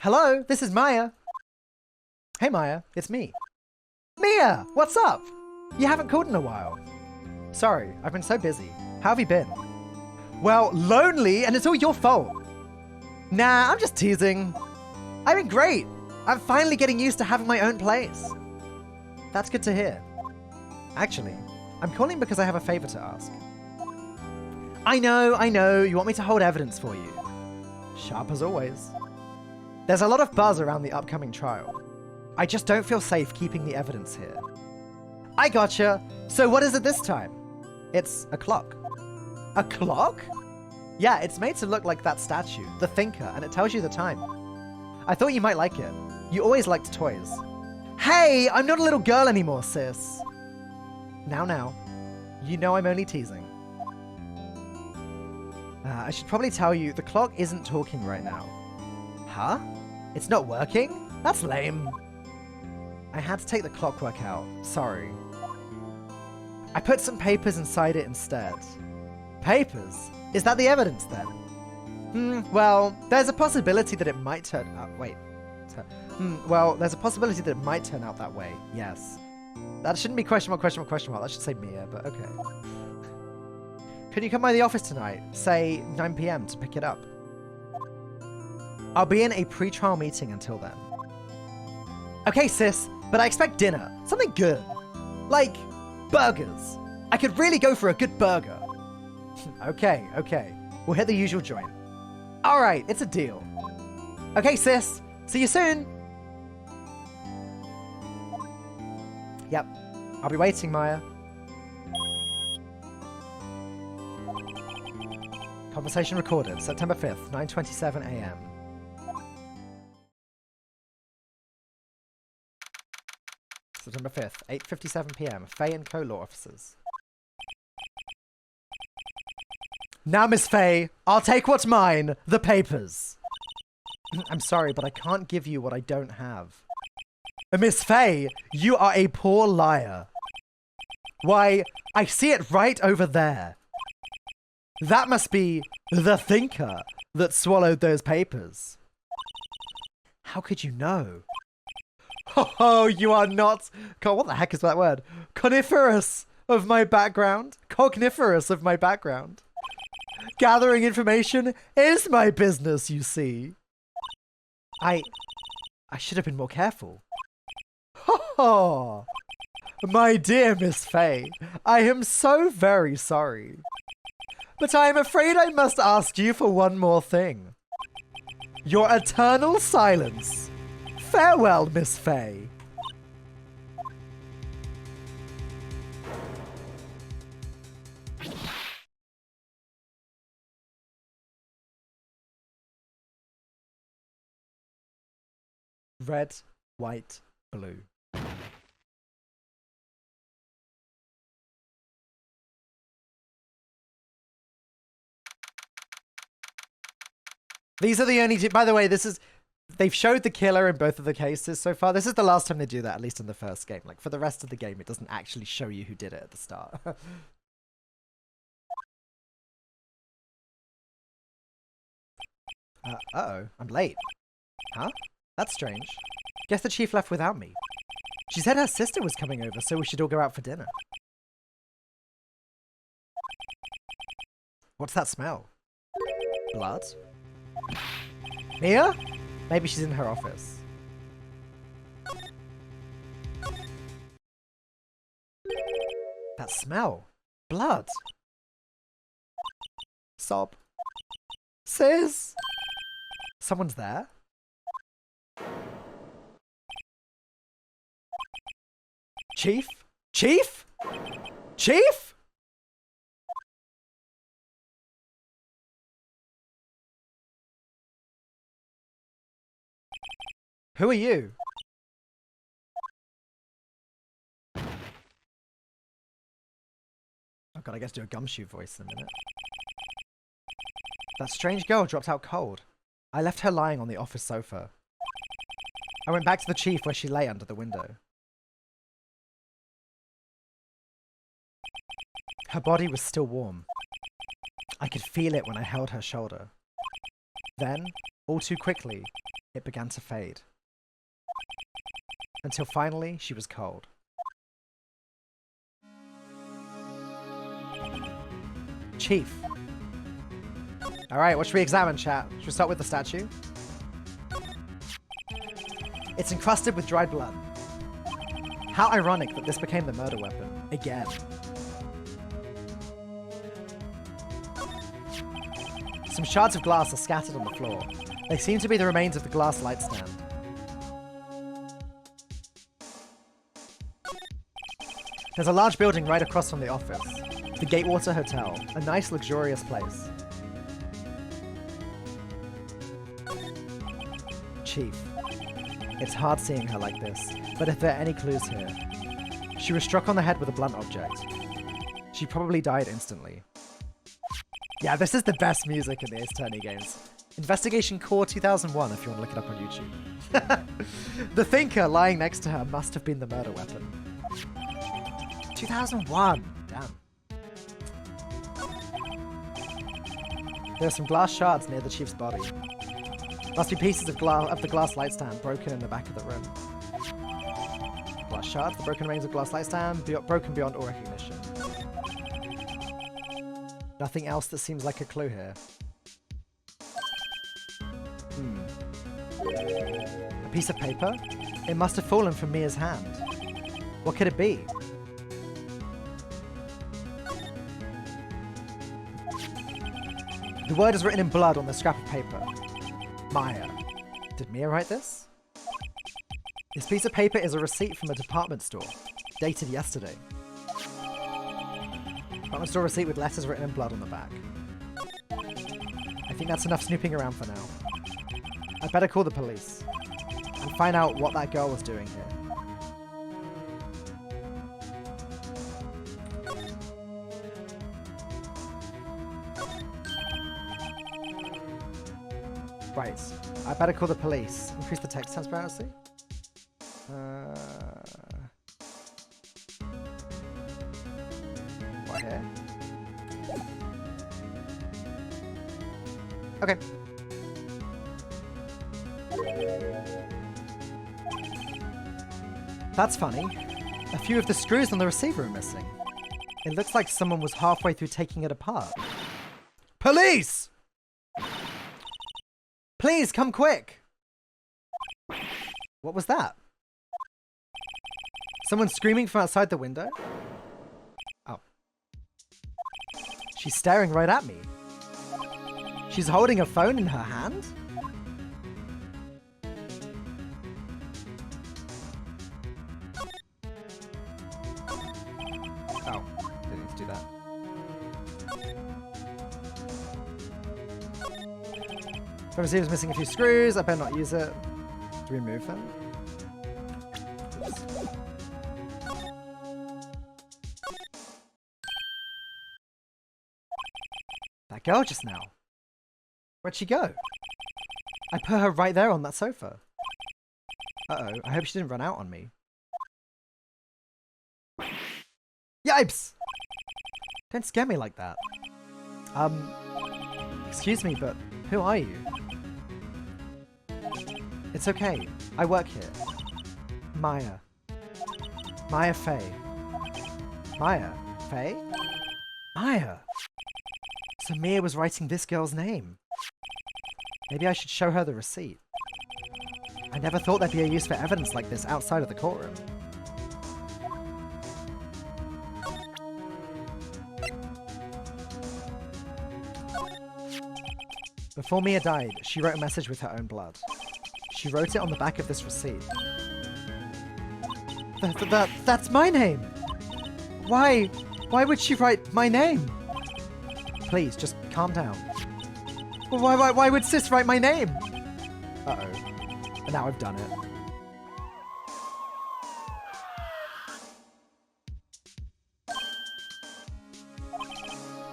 Hello, this is Maya. Hey Maya, it's me. Mia, what's up? You haven't called in a while. Sorry, I've been so busy. How have you been? Well, lonely, and it's all your fault. Nah, I'm just teasing. I've been great. I'm finally getting used to having my own place. That's good to hear. Actually, I'm calling because I have a favor to ask. I know, you want me to hold evidence for you. Sharp as always. There's a lot of buzz around the upcoming trial. I just don't feel safe keeping the evidence here. I gotcha. So what is it this time? It's a clock. A clock? Yeah, it's made to look like that statue, the thinker, and it tells you the time. I thought you might like it. You always liked toys. Hey, I'm not a little girl anymore, sis. Now. You know I'm only teasing. I should probably tell you, the clock isn't talking right now. Huh? It's not working? That's lame. I had to take the clockwork out. Sorry. I put some papers inside it instead. Papers? Is that the evidence then? Well, there's a possibility that it might turn out... Wait. Well, there's a possibility that it might turn out that way. Yes. That shouldn't be question mark. That should say Mia, but okay. Could you come by the office tonight? Say 9 PM to pick it up. I'll be in a pre-trial meeting until then. Okay, sis, but I expect dinner. Something good. Like, burgers. I could really go for a good burger. Okay. We'll hit the usual joint. Alright, it's a deal. Okay, sis. See you soon. Yep. I'll be waiting, Maya. Conversation recorded, September 5th, 9:27 AM. September 5th, 8:57 PM. Faye and Co. Law Officers. Now, Miss Faye, I'll take what's mine, the papers. I'm sorry, but I can't give you what I don't have. Miss Faye, you are a poor liar. Why, I see it right over there. That must be the thinker that swallowed those papers. How could you know? Oh, you are not... God, what the heck is that word? Coniferous of my background. Cogniferous of my background. Gathering information is my business, you see. I should have been more careful. Oh, my dear Miss Faye, I am so very sorry. But I am afraid I must ask you for one more thing. Your eternal silence. Farewell, Miss Faye. Red, white, blue. These are the only two. By the way, they've showed the killer in both of the cases so far. This is the last time they do that, at least in the first game. Like, for the rest of the game, it doesn't actually show you who did it at the start. Uh-oh, I'm late. Huh? That's strange. Guess the chief left without me. She said her sister was coming over, so we should all go out for dinner. What's that smell? Blood? Mia? Maybe she's in her office. That smell. Blood. Sob. Sis? Someone's there? Chief? Chief? Chief? Who are you? Oh god, I guess do a Gumshoe voice in a minute. That strange girl dropped out cold. I left her lying on the office sofa. I went back to the chief where she lay under the window. Her body was still warm. I could feel it when I held her shoulder. Then, all too quickly, it began to fade. Until finally, she was cold. Chief. Alright, what should we examine, chat? Should we start with the statue? It's encrusted with dried blood. How ironic that this became the murder weapon. Again. Some shards of glass are scattered on the floor. They seem to be the remains of the glass light stand. There's a large building right across from the office. The Gatewater Hotel. A nice, luxurious place. Chief. It's hard seeing her like this, but if there are any clues here. She was struck on the head with a blunt object. She probably died instantly. Yeah, this is the best music in the Ace Attorney games. Investigation Core 2001 if you want to look it up on YouTube. The thinker lying next to her must have been the murder weapon. 2001! Damn. There are some glass shards near the chief's body. Must be pieces of the glass light stand broken in the back of the room. Glass shards, the broken remains of glass light stand, broken beyond all recognition. Nothing else that seems like a clue here. A piece of paper? It must have fallen from Mia's hand. What could it be? The word is written in blood on the scrap of paper. Maya. Did Mia write this? This piece of paper is a receipt from a department store, dated yesterday. Department store receipt with letters written in blood on the back. I think that's enough snooping around for now. I'd better call the police and find out what that girl was doing here. Right, I better call the police. Increase the text transparency. What here? Okay. That's funny. A few of the screws on the receiver are missing. It looks like someone was halfway through taking it apart. Police! Please, come quick! What was that? Someone screaming from outside the window? Oh. She's staring right at me. She's holding a phone in her hand? Oh, didn't need to do that. The receiver's missing a few screws. I better not use it. To remove them. Oops. That girl just now. Where'd she go? I put her right there on that sofa. Uh-oh, I hope she didn't run out on me. Yipes! Don't scare me like that. Excuse me, but who are you? It's okay. I work here. Maya. Maya Fey. Maya? Fey? Maya! So Mia was writing this girl's name. Maybe I should show her the receipt. I never thought there'd be a use for evidence like this outside of the courtroom. Before Mia died, she wrote a message with her own blood. She wrote it on the back of this receipt. That's my name! Why would she write my name? Please, just calm down. Why would Sis write my name? Uh-oh. And now I've done it.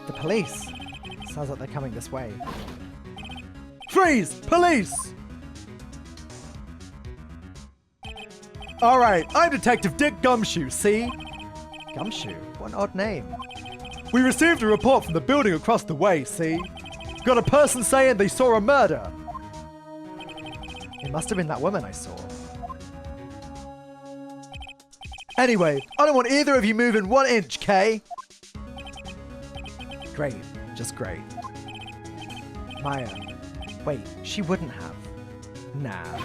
The police! Sounds like they're coming this way. Freeze! Police! Alright, I'm Detective Dick Gumshoe, see? Gumshoe? What an odd name. We received a report from the building across the way, see? Got a person saying they saw a murder. It must have been that woman I saw. Anyway, I don't want either of you moving 1 inch, Kay? Great. Just great. Maya. Wait, she wouldn't have. Nah.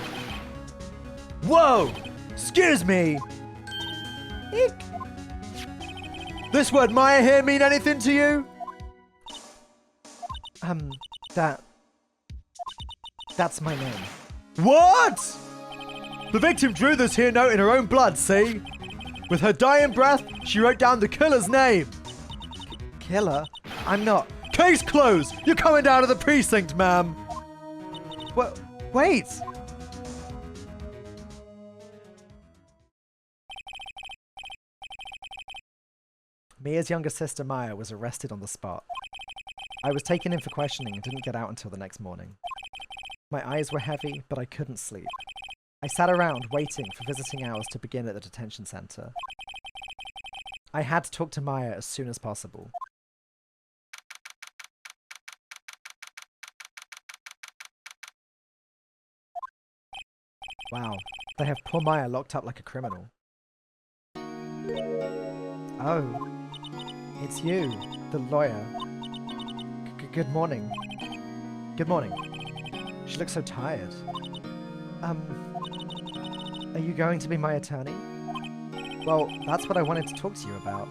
Whoa! Excuse me! Eek. This word Maya here mean anything to you? That's my name. What? The victim drew this here note in her own blood, see? With her dying breath, she wrote down the killer's name. Killer? I'm not. Case closed! You're coming down to the precinct, ma'am! Wait! Mia's younger sister Maya was arrested on the spot. I was taken in for questioning and didn't get out until the next morning. My eyes were heavy, but I couldn't sleep. I sat around waiting for visiting hours to begin at the detention center. I had to talk to Maya as soon as possible. Wow, they have poor Maya locked up like a criminal. Oh, it's you, the lawyer. Good morning. Good morning. She looks so tired. Are you going to be my attorney? Well, that's what I wanted to talk to you about.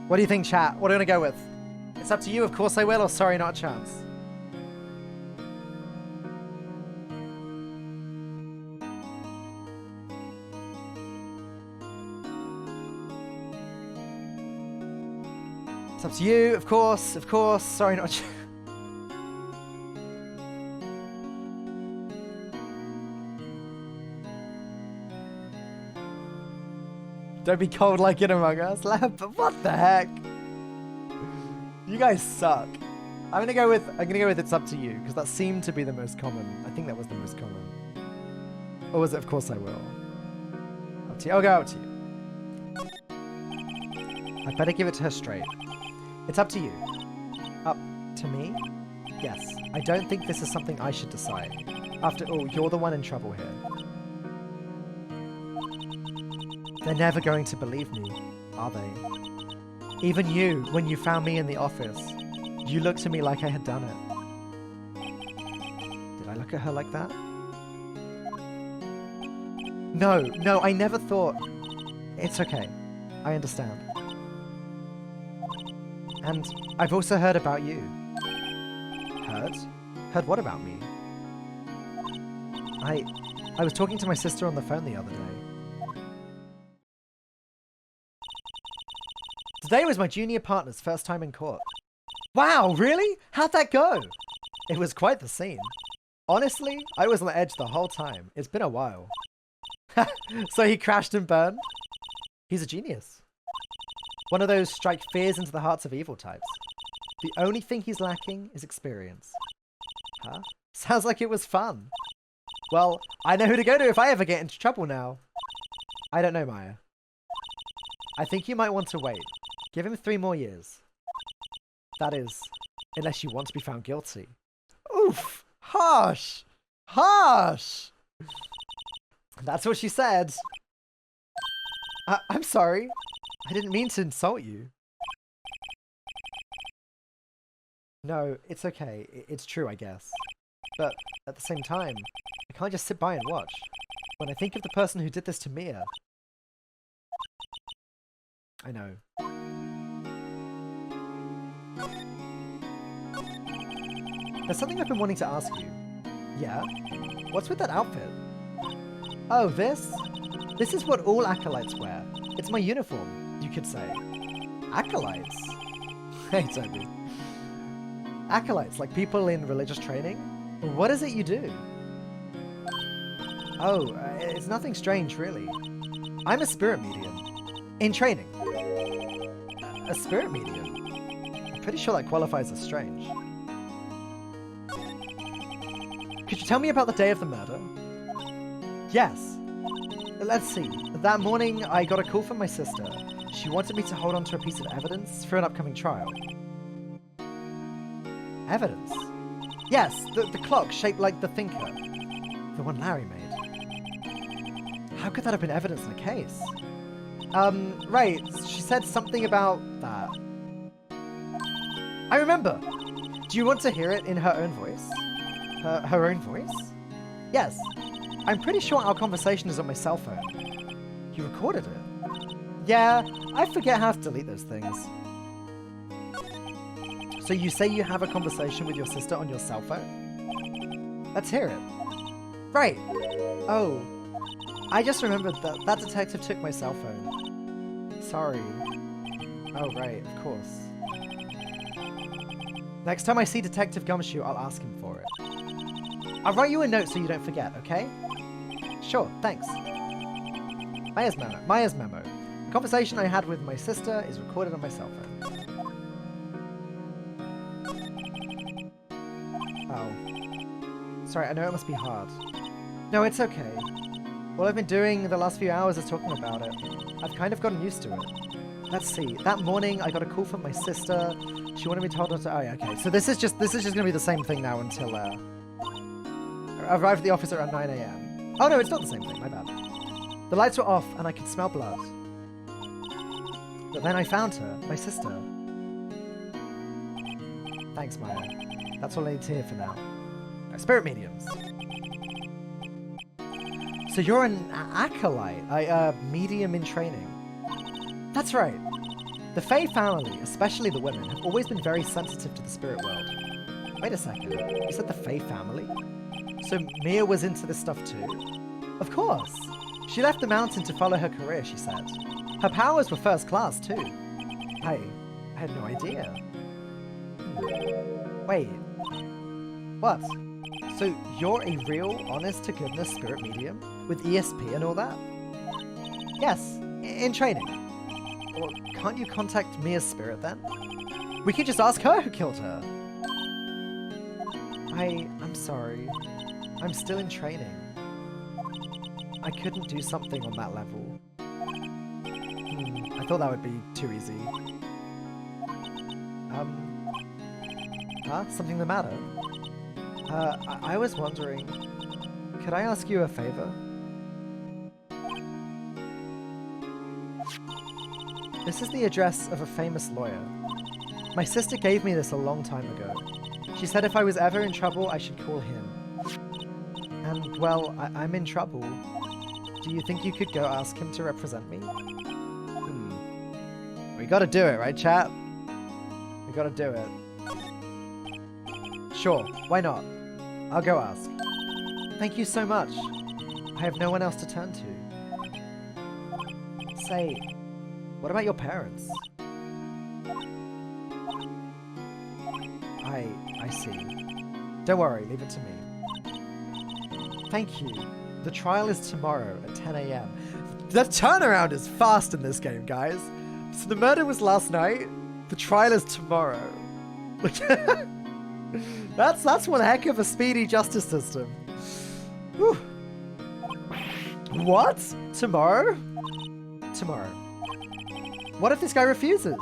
What do you think, chat? What are we gonna go with? It's up to you, of course I will, or sorry, not a chance. It's up to you, of course, sorry, not a chance. Don't be cold like it among us. What the heck? You guys suck. I'm gonna go with it's up to you, because that seemed to be the most common. I think that was the most common. Or was it of course I will? Up to you. I'll go up to you. I'd better give it to her straight. It's up to you. Up to me? Yes. I don't think this is something I should decide. After all, you're the one in trouble here. They're never going to believe me, are they? Even you, when you found me in the office, you looked at me like I had done it. Did I look at her like that? No, I never thought... It's okay. I understand. And I've also heard about you. Heard? Heard what about me? I was talking to my sister on the phone the other day. Today was my junior partner's first time in court. Wow, really? How'd that go? It was quite the scene. Honestly, I was on the edge the whole time. It's been a while. So he crashed and burned? He's a genius. One of those strike fears into the hearts of evil types. The only thing he's lacking is experience. Huh? Sounds like it was fun. Well, I know who to go to if I ever get into trouble now. I don't know, Maya. I think you might want to wait. Give him 3 more years. That is, unless you want to be found guilty. Oof! Harsh! Harsh! That's what she said. I'm sorry. I didn't mean to insult you. No, it's okay. It's true, I guess. But at the same time, I can't just sit by and watch. When I think of the person who did this to Mia... I know. There's something I've been wanting to ask you. Yeah? What's with that outfit? Oh, this? This is what all acolytes wear. It's my uniform, you could say. Acolytes? Hey, Toby. Acolytes, like people in religious training? What is it you do? Oh, it's nothing strange, really. I'm a spirit medium. In training. A spirit medium? I'm pretty sure that qualifies as strange. Could you tell me about the day of the murder? Yes. Let's see. That morning, I got a call from my sister. She wanted me to hold on to a piece of evidence for an upcoming trial. Evidence? Yes, the clock shaped like the thinker. The one Larry made. How could that have been evidence in a case? Right, she said something about that. I remember! Do you want to hear it in her own voice? Her own voice? Yes. I'm pretty sure our conversation is on my cell phone. You recorded it? Yeah, I forget how to delete those things. So you say you have a conversation with your sister on your cell phone? Let's hear it. Right. Oh. I just remembered that detective took my cell phone. Sorry. Oh, right, of course. Next time I see Detective Gumshoe, I'll ask him for it. I'll write you a note so you don't forget, okay? Sure, thanks. Maya's memo. The conversation I had with my sister is recorded on my cell phone. Oh. Sorry, I know it must be hard. No, it's okay. All I've been doing the last few hours is talking about it. I've kind of gotten used to it. Let's see. That morning, I got a call from my sister. She wanted me to hold on to... Oh, yeah, okay. So this is just going to be the same thing now until... I arrived at the office around 9 AM. Oh, no, it's not the same thing. My bad. The lights were off, and I could smell blood. But then I found her, my sister. Thanks, Maya. That's all I need to hear for now. Spirit mediums. So you're an acolyte, a medium in training. That's right. The Fae family, especially the women, have always been very sensitive to the spirit world. Wait a second, you said the Fae family? So Mia was into this stuff too? Of course! She left the mountain to follow her career, she said. Her powers were first class too. I had no idea. Wait. What? So you're a real, honest-to-goodness spirit medium? With ESP and all that? Yes, in training. Well, can't you contact Mia's spirit then? We could just ask her who killed her. I'm sorry. I'm still in training. I couldn't do something on that level. I thought that would be too easy. Something the matter? I was wondering, could I ask you a favor? This is the address of a famous lawyer. My sister gave me this a long time ago. She said if I was ever in trouble, I should call him. And, well, I'm in trouble. Do you think you could go ask him to represent me? We gotta do it, right, chat? We gotta do it. Sure, why not? I'll go ask. Thank you so much. I have no one else to turn to. Say, what about your parents? I see. Don't worry, leave it to me. Thank you. The trial is tomorrow at 10 AM. The turnaround is fast in this game, guys. So the murder was last night. The trial is tomorrow. That's one heck of a speedy justice system. Whew. What? Tomorrow? Tomorrow. What if this guy refuses?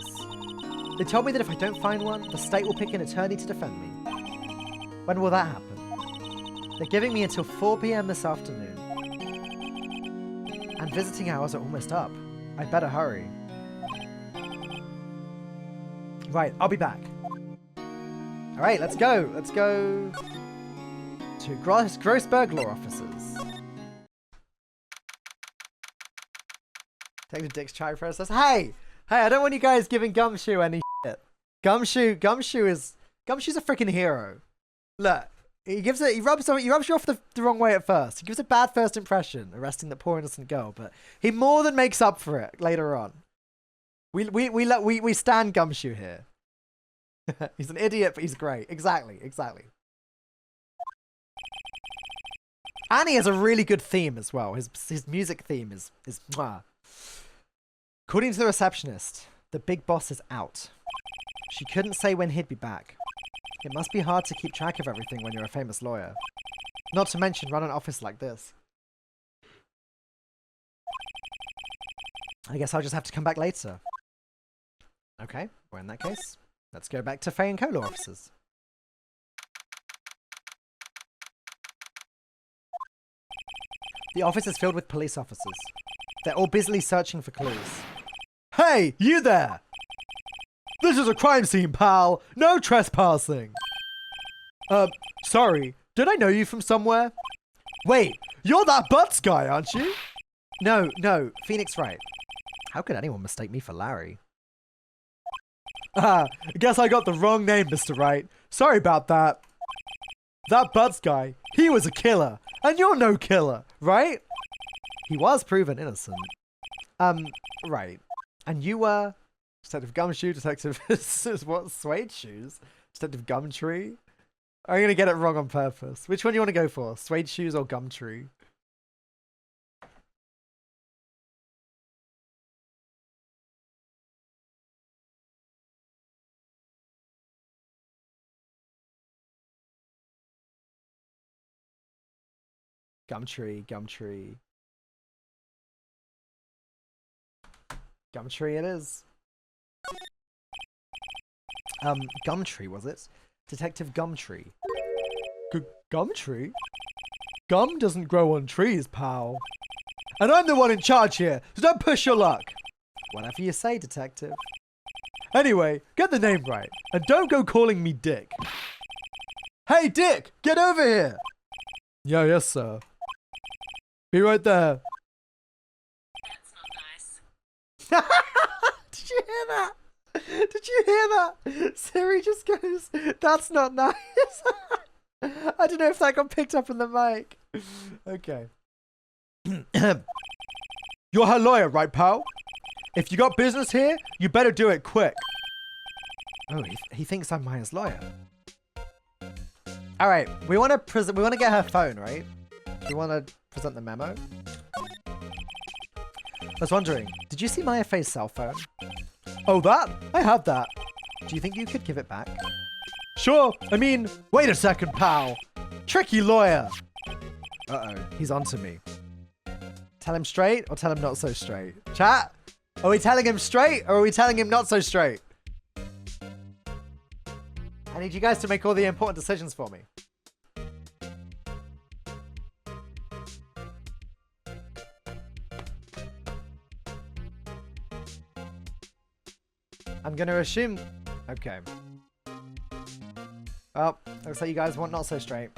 They told me that if I don't find one, the state will pick an attorney to defend me. When will that happen? They're giving me until 4 PM this afternoon. And visiting hours are almost up. I'd better hurry. Right, I'll be back. Alright, let's go. Let's go to Grossberg Law Offices. Take the Dick's try process. Hey! Hey, I don't want you guys giving Gumshoe any shit. Gumshoe's a freaking hero. Look, he rubs you off the wrong way at first. He gives a bad first impression, arresting that poor innocent girl, but he more than makes up for it later on. We stand Gumshoe here. He's an idiot, but he's great. Exactly. And he has a really good theme as well. His music theme is mwah. According to the receptionist, the big boss is out. She couldn't say when he'd be back. It must be hard to keep track of everything when you're a famous lawyer. Not to mention run an office like this. I guess I'll just have to come back later. Okay, well in that case, let's go back to Faye and Cola officers. The office is filled with police officers. They're all busily searching for clues. Hey, you there! This is a crime scene, pal! No trespassing! Sorry, did I know you from somewhere? Wait, you're that Butts guy, aren't you? No, Phoenix Wright. How could anyone mistake me for Larry? Ah, guess I got the wrong name, Mr. Wright. Sorry about that. That Butts guy, he was a killer, and you're no killer, right? He was proven innocent. Right. And you were... Detective Gumshoe, Detective... what? Suede Shoes? Detective Gumtree? I'm going to get it wrong on purpose. Which one do you want to go for? Suede Shoes or Gumtree? Gumtree, Gumtree. Gumtree it is. Gumtree, was it? Detective Gumtree. Gumtree? Gum doesn't grow on trees, pal. And I'm the one in charge here, so don't push your luck. Whatever you say, detective. Anyway, get the name right, and don't go calling me Dick. Hey, Dick, get over here. Yeah, yes, sir. Be right there. That's not nice. Did you hear that? Did you hear that? Siri just goes, that's not nice. I don't know if that got picked up in the mic. Okay. You're her lawyer, right, pal? If you got business here, you better do it quick. Oh, he thinks I'm Maya's lawyer. All right, we want to get her phone, right? We want to present the memo. I was wondering, did you see Maya Faye's cell phone? Oh, that? I have that. Do you think you could give it back? Sure. I mean, wait a second, pal. Tricky lawyer. Uh-oh, he's onto me. Tell him straight or tell him not so straight? Chat? Are we telling him straight or are we telling him not so straight? I need you guys to make all the important decisions for me. I'm going to assume... Okay. Well, looks like you guys want not so straight.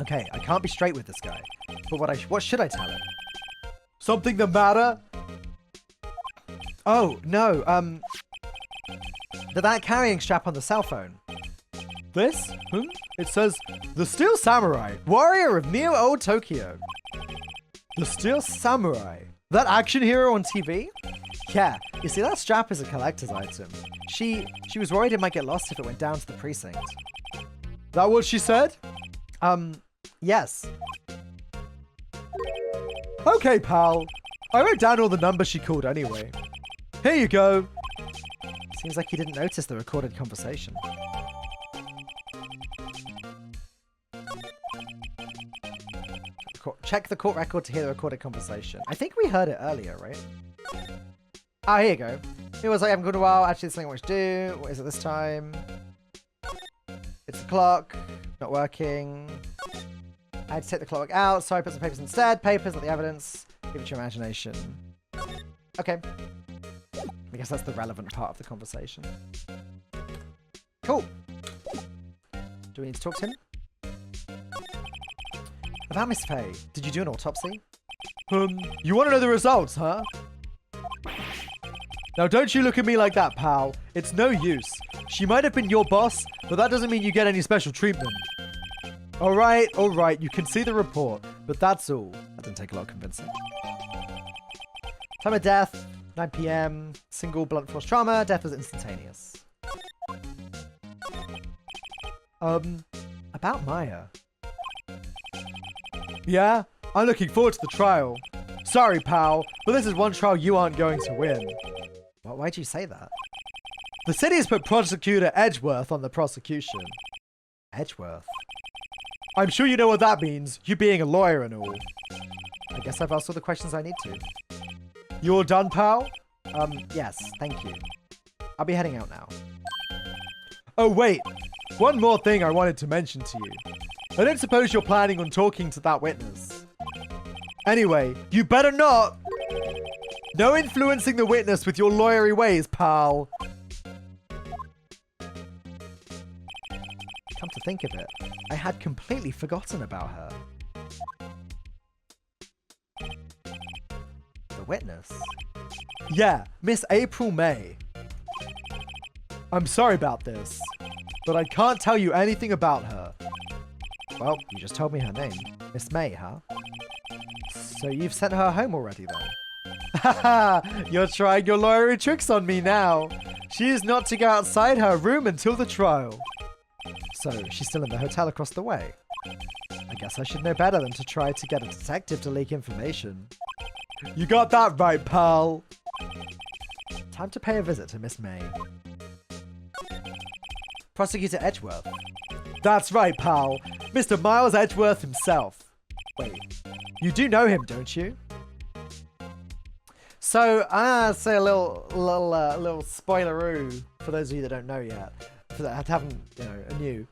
Okay, I can't be straight with this guy. But what should I tell him? Something the matter? Oh, no, that carrying strap on the cell phone. This? It says, the Steel Samurai, warrior of Neo Old Tokyo. The Steel Samurai? That action hero on TV? Yeah, you see, that strap is a collector's item. She was worried it might get lost if it went down to the precinct. That what she said? Yes. Okay, pal. I wrote down all the numbers she called anyway. Here you go. Seems like he didn't notice the recorded conversation. Check the court record to hear the recorded conversation. I think we heard it earlier, right? Ah, here you go. It was like, I haven't gone a while. Actually, there's something I want to do. What is it this time? It's the clock. Not working. I had to take the clock out, so I put some papers instead. Papers, not the evidence. Give it to your imagination. Okay. I guess that's the relevant part of the conversation. Cool. Do we need to talk to him? About Miss Faye, did you do an autopsy? You want to know the results, huh? Now don't you look at me like that, pal. It's no use. She might have been your boss, but that doesn't mean you get any special treatment. Alright, you can see the report, but that's all. That didn't take a lot of convincing. Time of death, 9 PM, single blunt force trauma, death was instantaneous. About Maya. Yeah, I'm looking forward to the trial. Sorry, pal, but this is one trial you aren't going to win. Why'd you say that? The city has put Prosecutor Edgeworth on the prosecution. Edgeworth? I'm sure you know what that means, you being a lawyer and all. I guess I've asked all the questions I need to. You all done, pal? Yes, thank you. I'll be heading out now. Oh, wait. One more thing I wanted to mention to you. I don't suppose you're planning on talking to that witness. Anyway, you better not! No influencing the witness with your lawyery ways, pal. Come to think of it, I had completely forgotten about her. The witness? Yeah, Miss April May. I'm sorry about this, but I can't tell you anything about her. Well, you just told me her name. Miss May, huh? So you've sent her home already then? Haha, you're trying your lawyery tricks on me now. She is not to go outside her room until the trial. So she's still in the hotel across the way. I guess I should know better than to try to get a detective to leak information. You got that right, pal. Time to pay a visit to Miss May. Prosecutor Edgeworth. That's right, pal. Mr. Miles Edgeworth himself. Wait, you do know him, don't you? So, I'll say a little spoileroo for those of you that don't know yet, for that haven't, knew.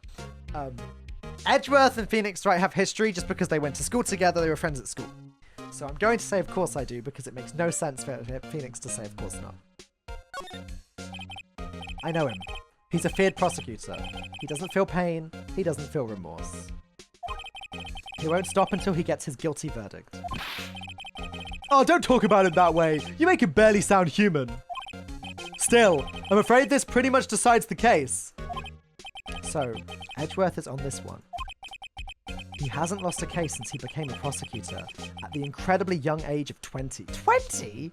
Edgeworth and Phoenix Wright have history just because they went to school together. They were friends at school. So I'm going to say, of course I do, because it makes no sense for Phoenix to say, of course not. I know him. He's a feared prosecutor. He doesn't feel pain. He doesn't feel remorse. He won't stop until he gets his guilty verdict. Oh, don't talk about it that way. You make him barely sound human. Still, I'm afraid this pretty much decides the case. So, Edgeworth is on this one. He hasn't lost a case since he became a prosecutor at the incredibly young age of 20. 20?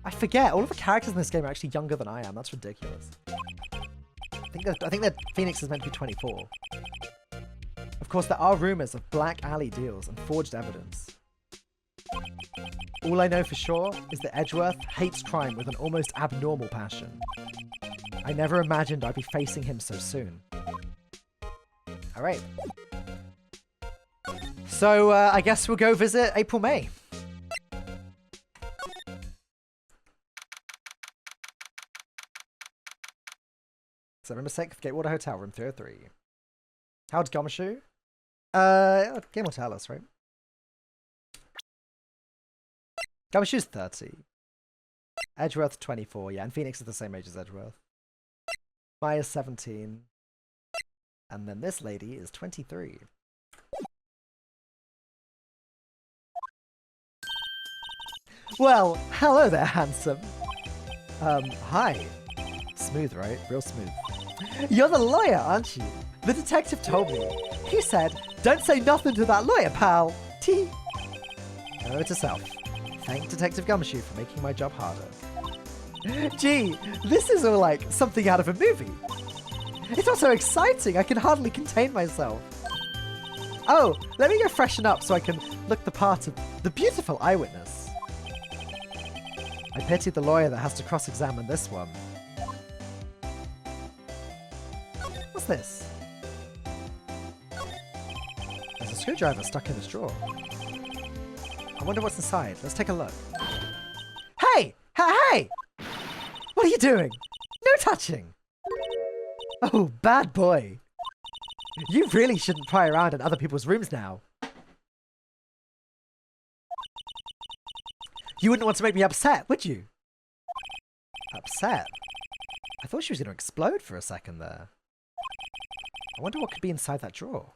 I forget, all of the characters in this game are actually younger than I am. That's ridiculous. I think that Phoenix is meant to be 24. Of course, there are rumors of black alley deals and forged evidence. All I know for sure is that Edgeworth hates crime with an almost abnormal passion. I never imagined I'd be facing him so soon. Alright. So, I guess we'll go visit April May. So, room 6, Gatewater Hotel, room 303. How's Gumshoe? Game will tell us, right? Gumshoe's 30. Edgeworth 24, yeah, and Phoenix is the same age as Edgeworth. Maya's 17. And then this lady is 23. Well, hello there, handsome. Hi. Smooth, right? Real smooth. You're the lawyer, aren't you? The detective told me. He said, don't say nothing to that lawyer, pal. T. Note to self. Thank Detective Gumshoe for making my job harder. Gee, this is all like something out of a movie. It's all so exciting, I can hardly contain myself. Oh, let me go freshen up so I can look the part of the beautiful eyewitness. I pity the lawyer that has to cross-examine this one. What's this? There's a screwdriver stuck in this drawer. I wonder what's inside. Let's take a look. Hey! Hey! What are you doing? No touching! Oh, bad boy. You really shouldn't pry around in other people's rooms now. You wouldn't want to make me upset, would you? Upset? I thought she was going to explode for a second there. I wonder what could be inside that drawer.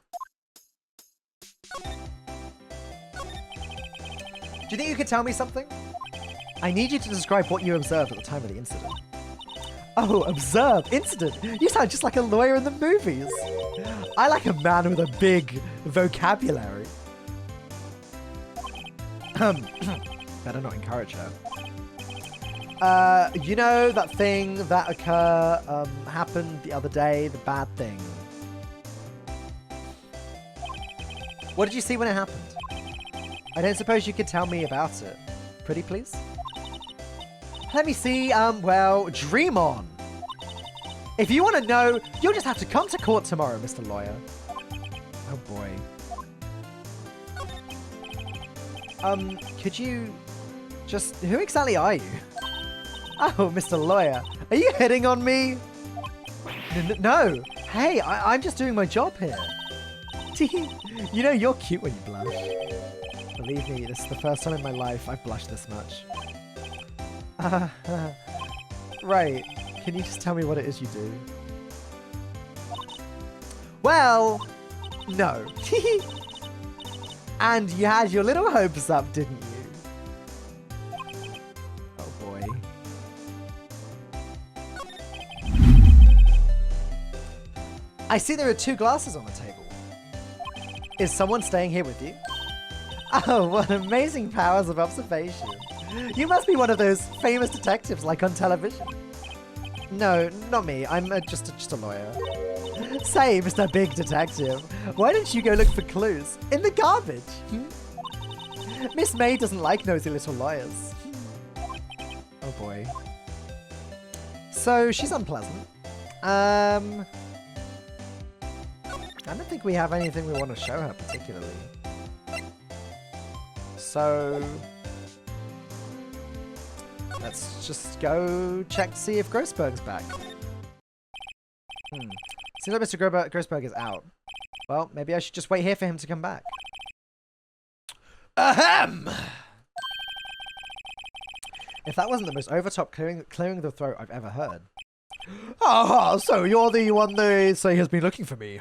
Do you think you could tell me something? I need you to describe what you observed at the time of the incident. Oh, observe, incident. You sound just like a lawyer in the movies. I like a man with a big vocabulary. Better not encourage her. You know that thing that happened the other day, the bad thing. What did you see when it happened? I don't suppose you could tell me about it. Pretty please? Let me see, well, dream on. If you want to know, you'll just have to come to court tomorrow, Mr. Lawyer. Oh boy. Could you just... Who exactly are you? Oh, Mr. Lawyer, are you hitting on me? No. Hey, I'm just doing my job here. You know, you're cute when you blush. Believe me, this is the first time in my life I've blushed this much. Right. Can you just tell me what it is you do? Well, no. And you had your little hopes up, didn't you? Oh boy. I see there are 2 glasses on the table. Is someone staying here with you? Oh, what amazing powers of observation. You must be one of those famous detectives like on television. No, not me. I'm just a lawyer. Say, Mr. Big Detective, why don't you go look for clues in the garbage? Miss May doesn't like nosy little lawyers. Oh boy. So she's unpleasant. I don't think we have anything we want to show her particularly. So let's just go check to see if Grossberg's back. Seems like Mr. Grossberg is out. Well, maybe I should just wait here for him to come back. Ahem! If that wasn't the most overtop clearing the throat I've ever heard. Ah, so you're the one they say has been looking for me.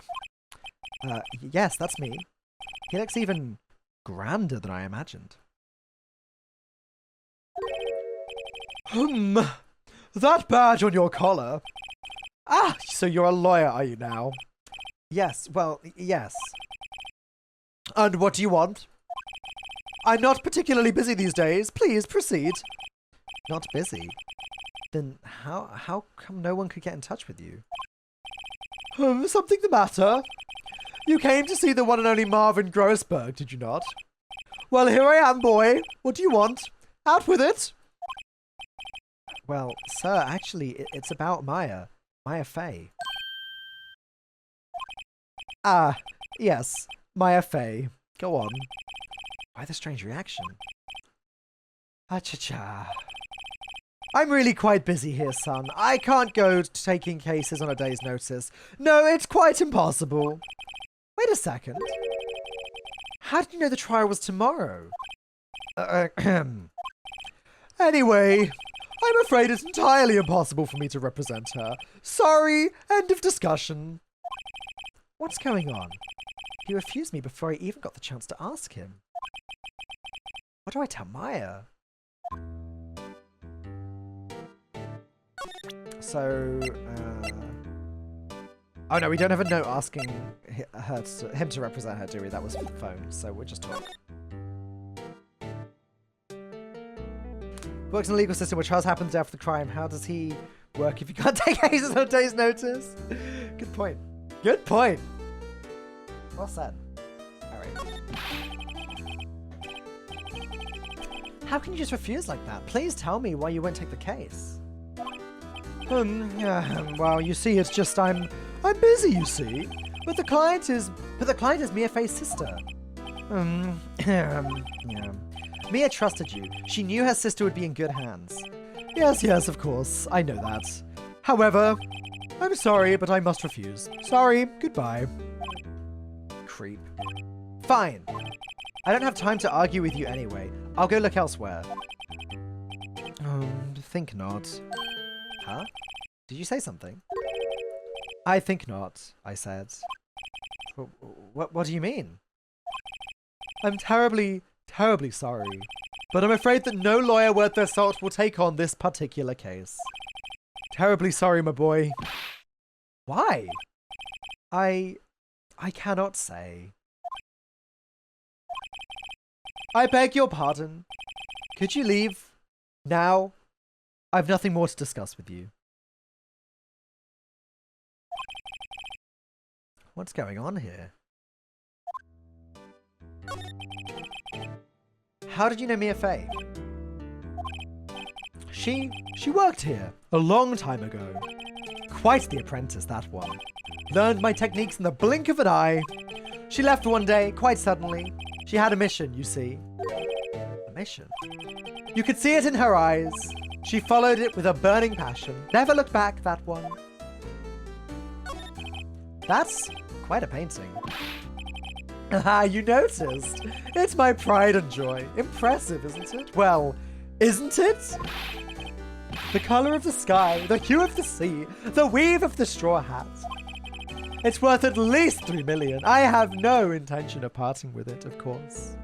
Yes, that's me. He looks even grander than I imagined. That badge on your collar. Ah, so you're a lawyer, are you now? Yes, well, yes. And what do you want? I'm not particularly busy these days. Please proceed. Not busy? Then how come no one could get in touch with you? Something the matter? You came to see the one and only Marvin Grossberg, did you not? Well, here I am, boy. What do you want? Out with it! Well, sir, actually, it's about Maya. Maya Fey. Ah, yes. Maya Fey. Go on. Why the strange reaction? Acha-cha. I'm really quite busy here, son. I can't go taking cases on a day's notice. No, it's quite impossible. Wait a second. How did you know the trial was tomorrow? Anyway, I'm afraid it's entirely impossible for me to represent her. Sorry, end of discussion. What's going on? He refused me before I even got the chance to ask him. What do I tell Maya? So, oh no, we don't have a note asking him to represent her, do we? That was phone, so we'll just talk. Works in a legal system where trials happen after the crime. How does he work if you can't take cases on a day's notice? Good point. Good point. Well said. Alright. How can you just refuse like that? Please tell me why you won't take the case. Well, you see, it's just I'm busy, you see. But the client is Mia Fey's sister. Yeah. Mia trusted you. She knew her sister would be in good hands. Yes, of course. I know that. However, I'm sorry, but I must refuse. Sorry, goodbye. Creep. Fine. I don't have time to argue with you anyway. I'll go look elsewhere. Think not. Huh? Did you say something? I think not, I said. What do you mean? I'm terribly sorry, but I'm afraid that no lawyer worth their salt will take on this particular case. Terribly sorry, my boy. Why? I cannot say. I beg your pardon. Could you leave now? I've nothing more to discuss with you. What's going on here? How did you know Mia Fey? She worked here a long time ago. Quite the apprentice, that one. Learned my techniques in the blink of an eye. She left one day, quite suddenly. She had a mission, you see. A mission? You could see it in her eyes. She followed it with a burning passion. Never looked back, that one. That's quite a painting. Ah, you noticed. It's my pride and joy. Impressive, isn't it? Well, isn't it? The color of the sky, the hue of the sea, the weave of the straw hat. It's worth at least 3 million. I have no intention of parting with it, of course.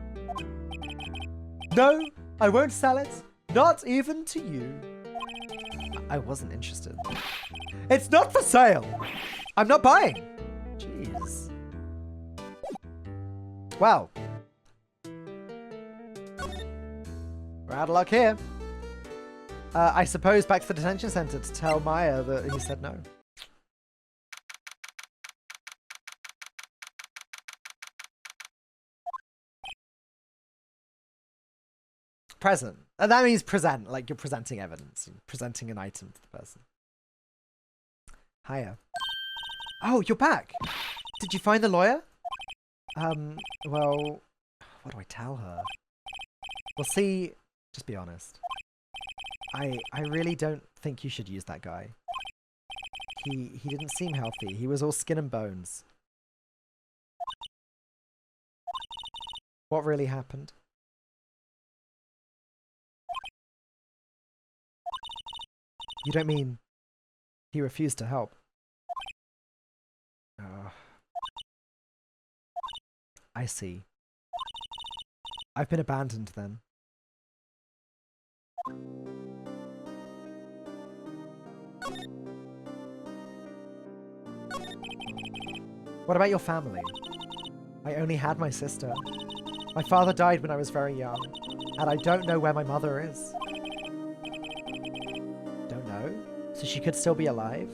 No, I won't sell it. Not even to you. I wasn't interested. It's not for sale. I'm not buying. Jeez. Well. We're out of luck here. I suppose back to the detention center to tell Maya that he said no. Present. And that means present, like you're presenting evidence. You're presenting an item to the person. Hiya. Oh, you're back. Did you find the lawyer? Well, what do I tell her? Well, see, just be honest. I really don't think you should use that guy. He didn't seem healthy. He was all skin and bones. What really happened? You don't mean he refused to help? Oh. I see. I've been abandoned then. What about your family? I only had my sister. My father died when I was very young, and I don't know where my mother is. Don't know? So she could still be alive?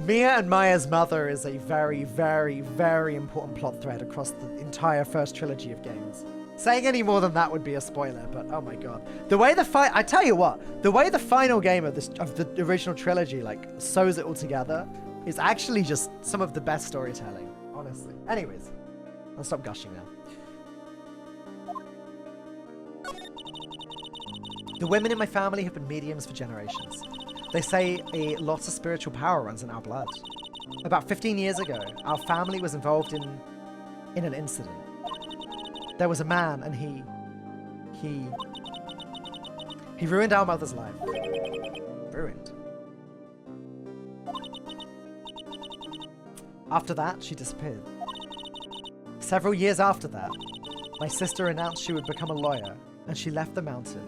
Mia and Maya's mother is a very, very, very important plot thread across the entire first trilogy of games. Saying any more than that would be a spoiler, but oh my god. The way I tell you what, the way the final game of the original trilogy like sews it all together is actually just some of the best storytelling, honestly. Anyways, I'll stop gushing now. The women in my family have been mediums for generations. They say a lot of spiritual power runs in our blood. About 15 years ago, our family was involved in an incident. There was a man and he ruined our mother's life. Ruined. After that, she disappeared. Several years after that, my sister announced she would become a lawyer, and she left the mountain.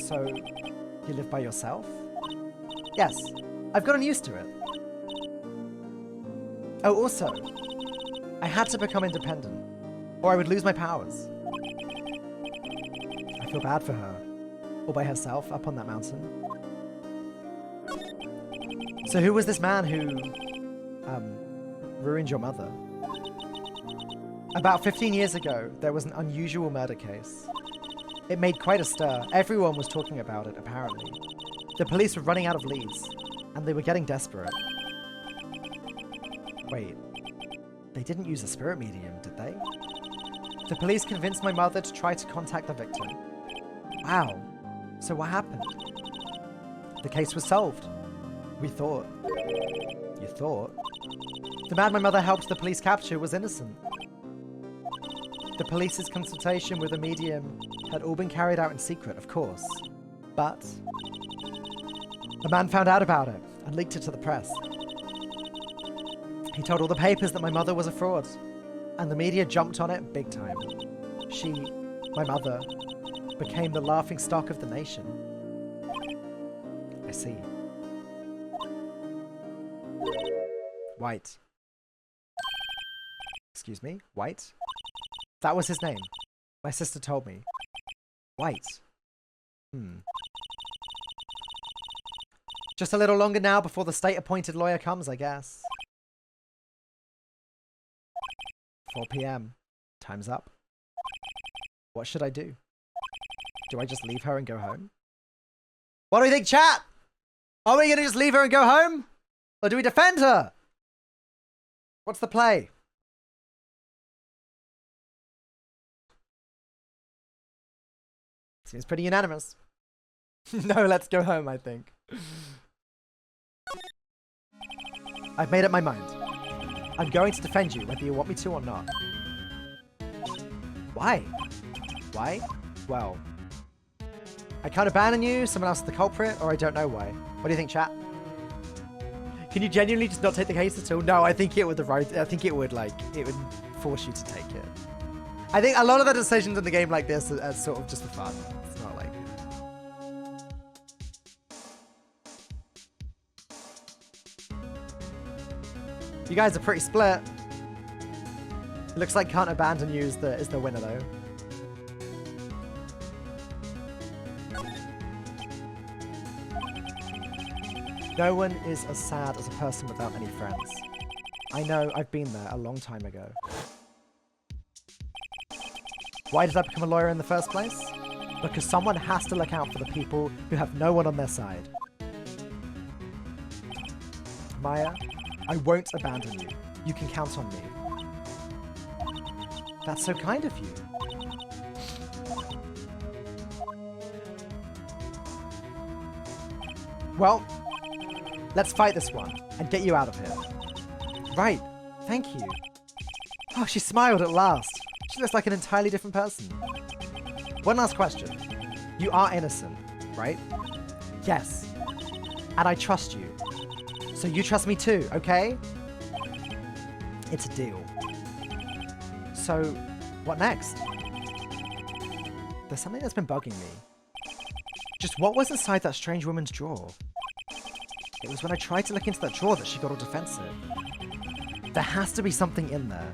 So, you live by yourself? Yes, I've gotten used to it. Oh, also, I had to become independent, or I would lose my powers. I feel bad for her, all by herself up on that mountain. So who was this man who, ruined your mother? About 15 years ago, there was an unusual murder case. It made quite a stir. Everyone was talking about it, apparently. The police were running out of leads, and they were getting desperate. Wait, they didn't use a spirit medium, did they? The police convinced my mother to try to contact the victim. Wow, so what happened? The case was solved. We thought. You thought? The man my mother helped the police capture was innocent. The police's consultation with a medium had all been carried out in secret, of course. But the man found out about it and leaked it to the press. He told all the papers that my mother was a fraud, and the media jumped on it big time. She, my mother, became the laughingstock of the nation. I see. White. Excuse me? White? That was his name. My sister told me. White. Just a little longer now before the state-appointed lawyer comes, I guess. 4 p.m. Time's up. What should I do? Do I just leave her and go home? What do you think, chat? Are we gonna just leave her and go home? Or do we defend her? What's the play? Seems pretty unanimous. No, let's go home, I think. I've made up my mind. I'm going to defend you, whether you want me to or not. Why? Why? Well, I can't abandon you, someone else is the culprit, or I don't know why. What do you think, chat? Can you genuinely just not take the case at all? No, I think it would it would force you to take it. I think a lot of the decisions in the game like this are sort of just for fun. It's not like... You guys are pretty split. It looks like can't abandon you is the winner though. No one is as sad as a person without any friends. I know, I've been there a long time ago. Why did I become a lawyer in the first place? Because someone has to look out for the people who have no one on their side. Maya, I won't abandon you. You can count on me. That's so kind of you. Well, let's fight this one and get you out of here. Right, thank you. Oh, she smiled at last. She looks like an entirely different person. One last question. You are innocent, right? Yes. And I trust you. So you trust me too, okay? It's a deal. So, what next? There's something that's been bugging me. Just what was inside that strange woman's drawer? It was when I tried to look into that drawer that she got all defensive. There has to be something in there.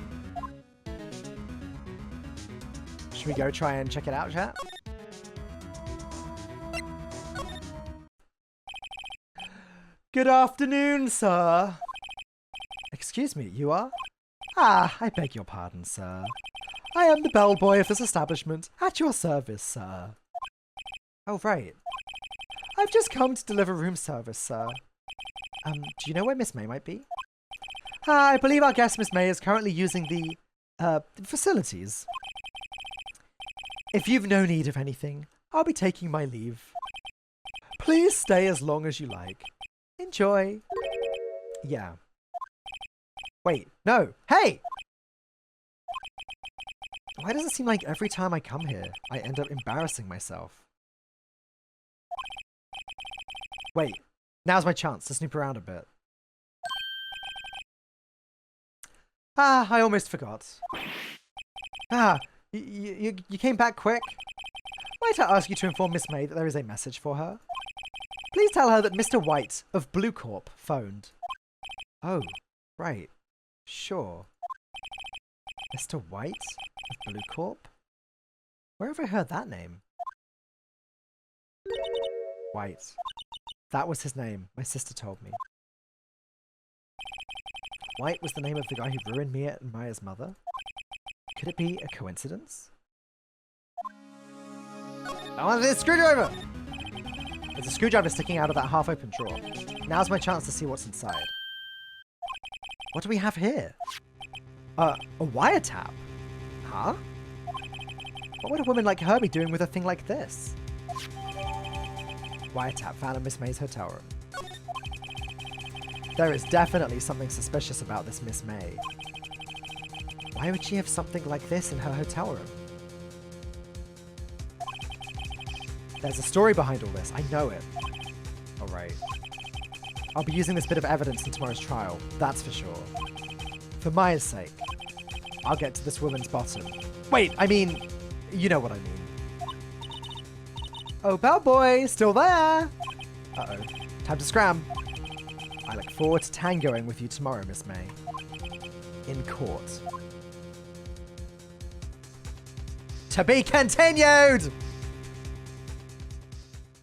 Should we go try and check it out, chat? Good afternoon, sir. Excuse me, you are? Ah, I beg your pardon, sir. I am the bellboy of this establishment, at your service, sir. Oh, right. I've just come to deliver room service, sir. Do you know where Miss May might be? I believe our guest, Miss May, is currently using the, facilities. If you've no need of anything, I'll be taking my leave. Please stay as long as you like. Enjoy. Yeah. Wait, no. Hey! Why does it seem like every time I come here, I end up embarrassing myself? Wait, now's my chance to snoop around a bit. Ah, I almost forgot. Ah, you came back quick? Might I ask you to inform Miss May that there is a message for her? Please tell her that Mr. White of Blue Corp phoned. Oh, right. Sure. Mr. White of Blue Corp? Where have I heard that name? White. That was his name, my sister told me. White was the name of the guy who ruined Mia and Maya's mother? Could it be a coincidence? I want this screwdriver! There's a screwdriver sticking out of that half-open drawer. Now's my chance to see what's inside. What do we have here? A wiretap? Huh? What would a woman like her be doing with a thing like this? Wiretap found in Miss May's hotel room. There is definitely something suspicious about this Miss May. Why would she have something like this in her hotel room? There's a story behind all this, I know it. Alright. I'll be using this bit of evidence in tomorrow's trial, that's for sure. For Maya's sake, I'll get to this woman's bottom. Wait, I mean, you know what I mean. Oh, bellboy, still there! Uh-oh, time to scram. I look forward to tangoing with you tomorrow, Miss May. In court. To be continued!